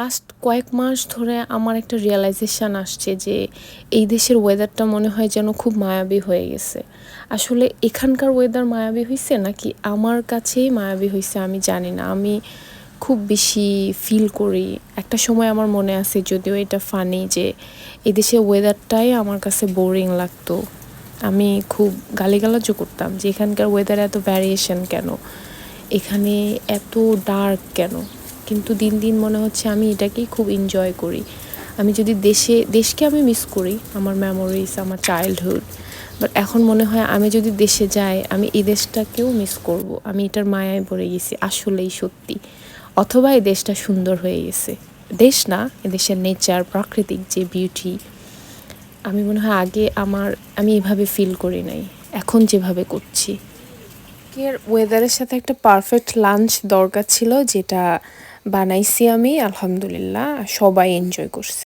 Last কয়েক মাস ধরে আমার একটা রিয়ালাইজেশন আসছে যে এই দেশের ওয়েদারটা মনে হয় যেন খুব মায়াবী হয়ে গেছে। আসলে এখানকার ওয়েদার মায়াবী হইছে নাকি আমার কাছেই মায়াবী হইছে আমি জানি না। আমি খুব বেশি ফিল করি। একটা সময় আমার মনে আছে, যদিও এটা ফানি, যে এই দেশের ওয়েদারটাই আমার কাছে বোরিং লাগতো। আমি খুব গালিগালাজও করতাম যে এখানকার ওয়েদারে এত ভ্যারিয়েশন কেন, এখানে এত ডার্ক কেন। কিন্তু দিন দিন মনে হচ্ছে আমি এটাকেই খুব এনজয় করি। আমি যদি দেশকে আমি মিস করি, আমার মেমোরিজ, আমার চাইল্ডহুড, বাট এখন মনে হয় আমি যদি দেশে যাই আমি এই দেশটাকেও মিস করব। আমি এটার মায়ায় পড়ে গেছি, আসলেই সত্যি। অথবা এই দেশটা সুন্দর হয়ে গেছে, দেশ না, এদেশের নেচার, প্রাকৃতিক যে বিউটি, আমি মনে হয় আগে আমি এভাবে ফিল করি নাই, এখন যেভাবে করছি। এর ওয়েদারের সাথে একটা পারফেক্ট লাঞ্চ দরকার ছিল, যেটা বানাইছি আমি, আলহামদুলিল্লাহ সবাই এনজয় করছে।